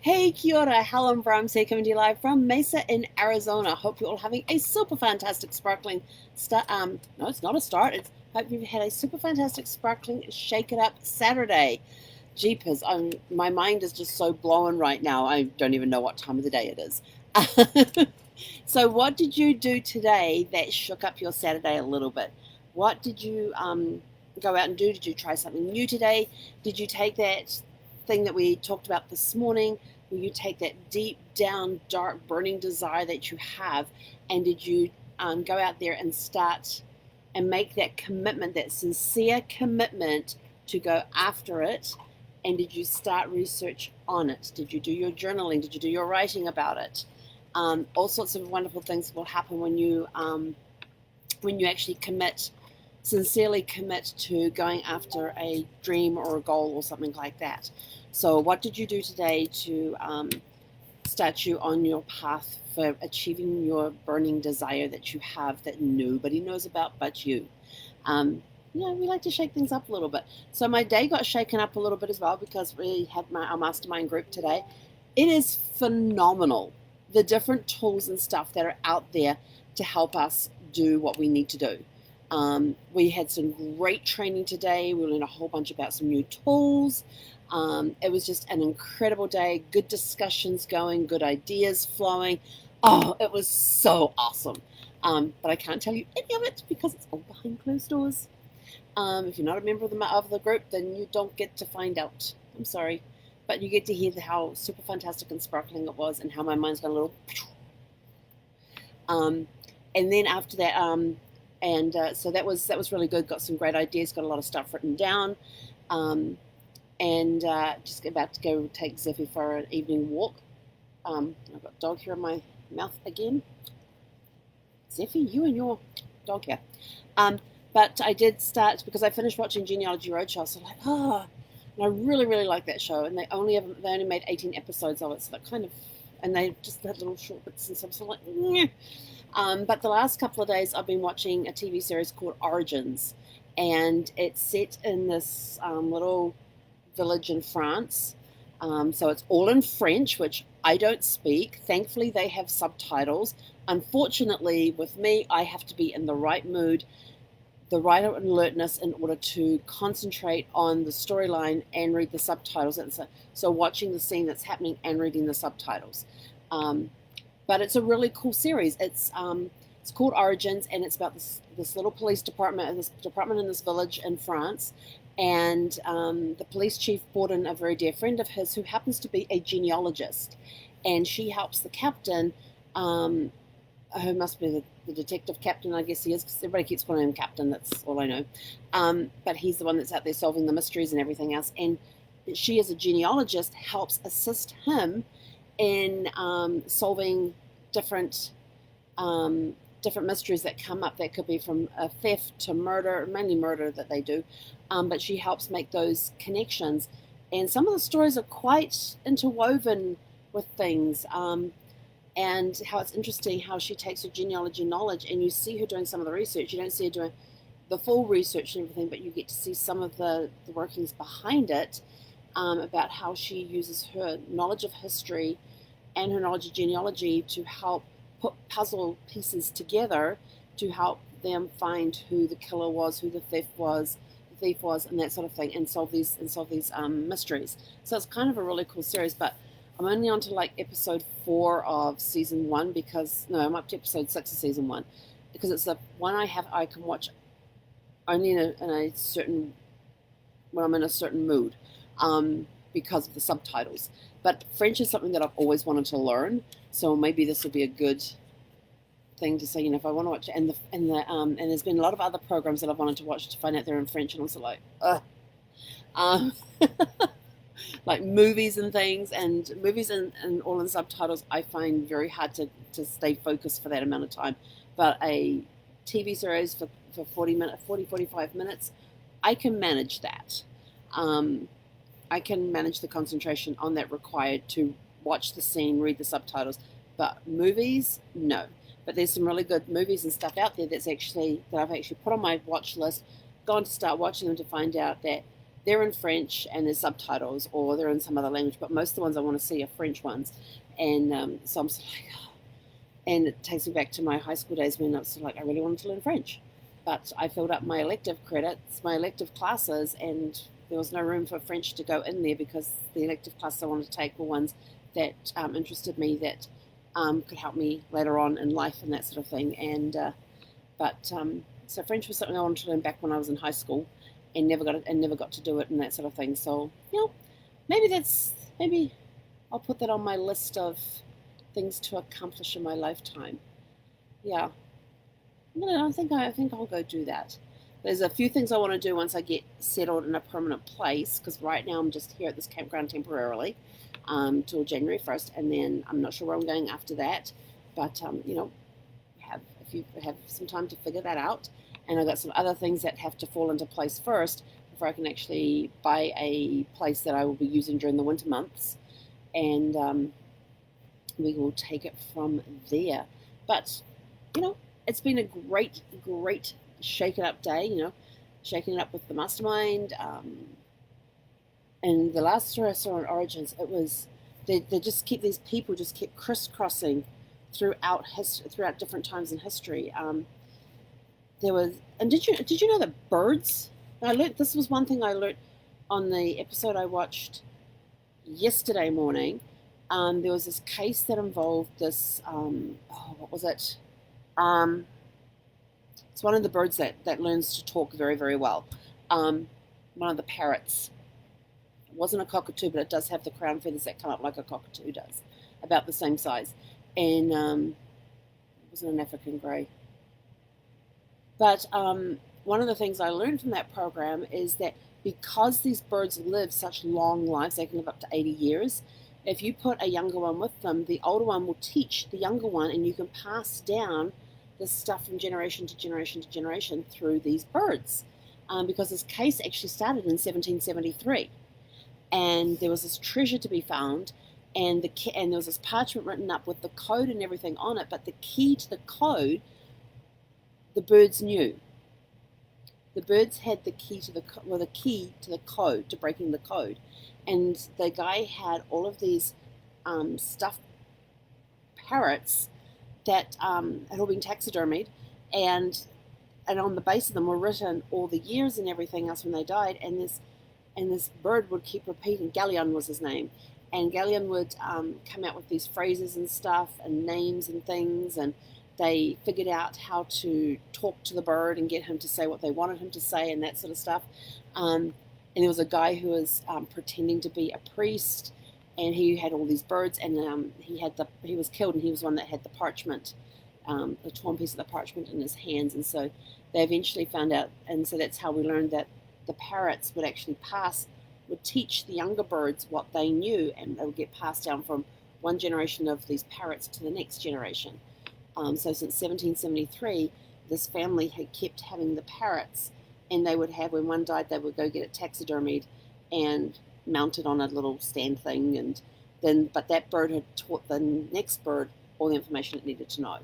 Hey, kia ora, Helen Brahms here coming to you live from Mesa in Arizona. Hope you're all having a super fantastic sparkling start. No, it's not a start. It's hope you've had a super fantastic sparkling shake it up Saturday. Jeepers, my mind is just so blown right now. I don't even know what time of the day it is. So, what did you do today that shook up your Saturday a little bit? What did you go out and do? Did you try something new today? Did you take that thing that we talked about this morning? Will you take that deep down, dark, burning desire that you have, and did you go out there and start and make that commitment, that sincere commitment to go after it? And did you start research on it? Did you do your journaling? Did you do your writing about it? All sorts of wonderful things will happen when you actually sincerely commit to going after a dream or a goal or something like that. So, what did you do today to start you on your path for achieving your burning desire that you have that nobody knows about but you? We like to shake things up a little bit. So my day got shaken up a little bit as well because we had our mastermind group today. It is phenomenal, the different tools and stuff that are out there to help us do what we need to do. We had some great training today. We learned a whole bunch about some new tools. It was just an incredible day, good discussions going, good ideas flowing. Oh, it was so awesome. But I can't tell you any of it because it's all behind closed doors. If you're not a member of the group, then you don't get to find out. I'm sorry. But you get to hear how super fantastic and sparkling it was and how my mind's gone a little... and then after that, so that was really good. Got some great ideas, got a lot of stuff written down. Just about to go take Ziffy for an evening walk. I've got dog hair in my mouth again. Ziffy, you and your dog hair. But I did start because I finished watching Genealogy Roadshow, so and I really, really like that show. And they only made 18 episodes of it, so that kind of, and they just had little short bits and stuff. So like, but the last couple of days, I've been watching a TV series called Origins, and it's set in this little village in France. So it's all in French, which I don't speak. Thankfully, they have subtitles. Unfortunately, with me, I have to be in the right mood, the right alertness in order to concentrate on the storyline and read the subtitles. And so watching the scene that's happening and reading the subtitles. But it's a really cool series. It's called Origins, and it's about this little police department, this department in this village in France. And the police chief brought in a very dear friend of his who happens to be a genealogist. And she helps the captain, who must be the detective captain, I guess he is, because everybody keeps calling him captain, that's all I know. But he's the one that's out there solving the mysteries and everything else. And she, as a genealogist, helps assist him in solving different mysteries that come up. That could be from a theft to murder, mainly murder that they do. But she helps make those connections. And some of the stories are quite interwoven with things. And how it's interesting how she takes her genealogy knowledge, and you see her doing some of the research. You don't see her doing the full research and everything, but you get to see some of the workings behind it, about how she uses her knowledge of history and her knowledge of genealogy to help put puzzle pieces together to help them find who the killer was, who the thief was, and that sort of thing, and solve these mysteries. So it's kind of a really cool series, but I'm only on to like episode 4 of season 1 I'm up to episode 6 of season 1 because it's the one I can watch only in a certain, when I'm in a certain mood, because of the subtitles. But French is something that I've always wanted to learn, so maybe this would be a good thing to say, if I want to watch it. And there's been a lot of other programs that I've wanted to watch to find out they're in French, and I'm also like, ugh. Like movies and things, and movies and all in subtitles, I find very hard to stay focused for that amount of time. But a TV series for 45 minutes, I can manage that. I can manage the concentration on that required to watch the scene, read the subtitles. But movies, no. But there's some really good movies and stuff out there that I've actually put on my watch list, gone to start watching them to find out that they're in French and there's subtitles, or they're in some other language, but most of the ones I want to see are French ones. And so I'm sort of like, oh. And it takes me back to my high school days when I was sort of like, I really wanted to learn French. But I filled up my elective credits, my elective classes, and there was no room for French to go in there because the elective classes I wanted to take were ones that interested me, that could help me later on in life and that sort of thing. And so French was something I wanted to learn back when I was in high school, and never got to do it and that sort of thing. So maybe I'll put that on my list of things to accomplish in my lifetime. Yeah, I think I'll go do that. There's a few things I want to do once I get settled in a permanent place, because right now I'm just here at this campground temporarily till January 1st, and then I'm not sure where I'm going after that. But have some time to figure that out, and I've got some other things that have to fall into place first before I can actually buy a place that I will be using during the winter months, and we will take it from there. But it's been a great shake it up day. Shaking it up with the mastermind, and the last story I saw on Origins, it was they just keep these people just kept crisscrossing throughout different times in history. There was, and did you know that birds? I learned this was one thing I learned on the episode I watched yesterday morning. There was this case that involved this. What was it? It's one of the birds that learns to talk very, very well. One of the parrots. It wasn't a cockatoo, but it does have the crown feathers that come up like a cockatoo does, about the same size. And it wasn't an African grey. But one of the things I learned from that program is that because these birds live such long lives, they can live up to 80 years, if you put a younger one with them, the older one will teach the younger one, and you can pass down this stuff from generation to generation to generation through these birds. Because this case actually started in 1773, and there was this treasure to be found, and there was this parchment written up with the code and everything on it, but the key to the code, the birds knew. The birds had the key to the code, to breaking the code, and the guy had all of these stuffed parrots that had all been taxidermied, and on the base of them were written all the years and everything else when they died, and this bird would keep repeating. Galleon was his name, and Galleon would come out with these phrases and stuff and names and things, and they figured out how to talk to the bird and get him to say what they wanted him to say and that sort of stuff. And there was a guy who was pretending to be a priest, and he had all these birds, and he was killed, and he was one that had the parchment, the torn piece of the parchment in his hands. And so they eventually found out, and so that's how we learned that the parrots would actually would teach the younger birds what they knew, and they would get passed down from one generation of these parrots to the next generation. So since 1773, this family had kept having the parrots, and they would have, when one died, they would go get it taxidermied and mounted on a little stand thing, but that bird had taught the next bird all the information it needed to know.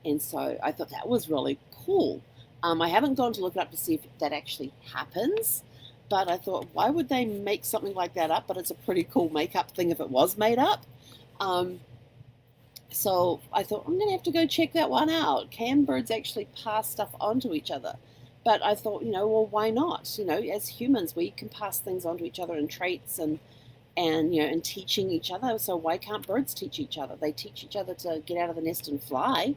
And so I thought that was really cool. I haven't gone to look it up to see if that actually happens, but I thought, why would they make something like that up? But it's a pretty cool make-up thing if it was made up. So I thought, I'm going to have to go check that one out. Can birds actually pass stuff on to each other? But I thought, well, why not? As humans, we can pass things on to each other, and traits and teaching each other. So why can't birds teach each other? They teach each other to get out of the nest and fly.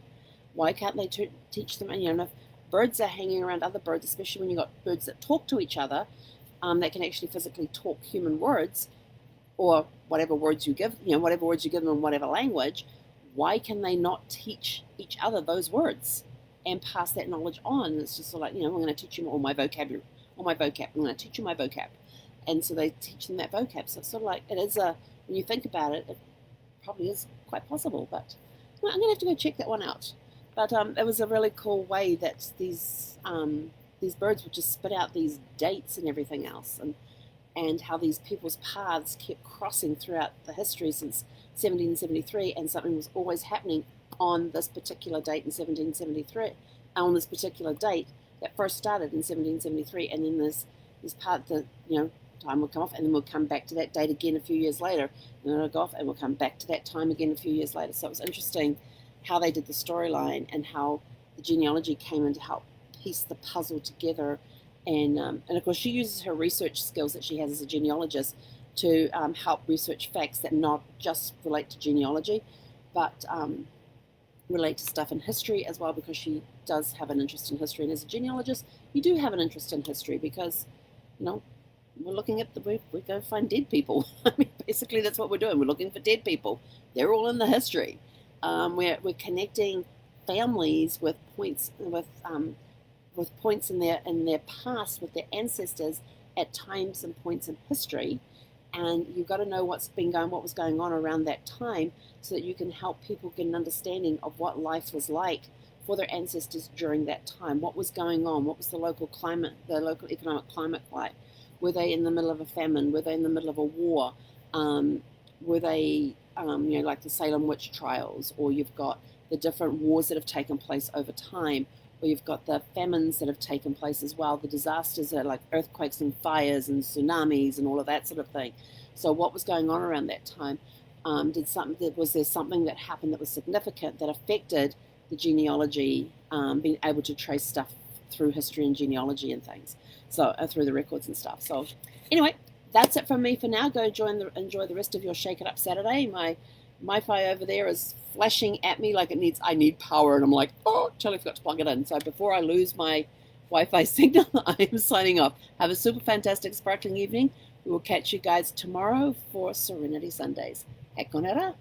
Why can't they teach them? And if birds are hanging around other birds, especially when you've got birds that talk to each other, that can actually physically talk human words, or whatever words you give, whatever words you give them in whatever language. Why can they not teach each other those words and pass that knowledge on? It's just sort of like, I'm going to teach you all my vocabulary, I'm going to teach you my vocab. And so they teach them that vocab. So it's sort of like, it is when you think about it, it probably is quite possible. But I'm going to have to go check that one out. But it was a really cool way that these birds would just spit out these dates and everything else, and how these people's paths kept crossing throughout the history since 1773, and something was always happening on this particular date in 1773, on this particular date that first started in 1773, and then this part that time will come off, and then we'll come back to that date again a few years later, and then it'll go off, and we'll come back to that time again a few years later. So it was interesting how they did the storyline and how the genealogy came in to help piece the puzzle together. And of course, she uses her research skills that she has as a genealogist to help research facts that not just relate to genealogy, but relate to stuff in history as well, because she does have an interest in history. And as a genealogist, you do have an interest in history because, we're looking at we go find dead people. I mean, basically that's what we're doing. We're looking for dead people. They're all in the history. We're connecting families with points in their past, with their ancestors at times and points in history. And you've got to know what was going on around that time, so that you can help people get an understanding of what life was like for their ancestors during that time. What was going on? What was the local climate, the local economic climate like? Were they in the middle of a famine? Were they in the middle of a war? Were they, like the Salem witch trials? Or you've got the different wars that have taken place over time. Or you've got the famines that have taken place as well. The disasters are like earthquakes and fires and tsunamis and all of that sort of thing. So what was going on around that time? Was there something that happened that was significant that affected the genealogy, being able to trace stuff through history and genealogy and things, so through the records and stuff. So anyway, that's it from me for now. Go enjoy the rest of your Shake It Up Saturday. My Wi-Fi over there is flashing at me like I need power, and I'm like, oh, totally forgot to plug it in. So before I lose my Wi-Fi signal, I am signing off. Have a super fantastic sparkling evening. We will catch you guys tomorrow for Serenity Sundays. Ekonera.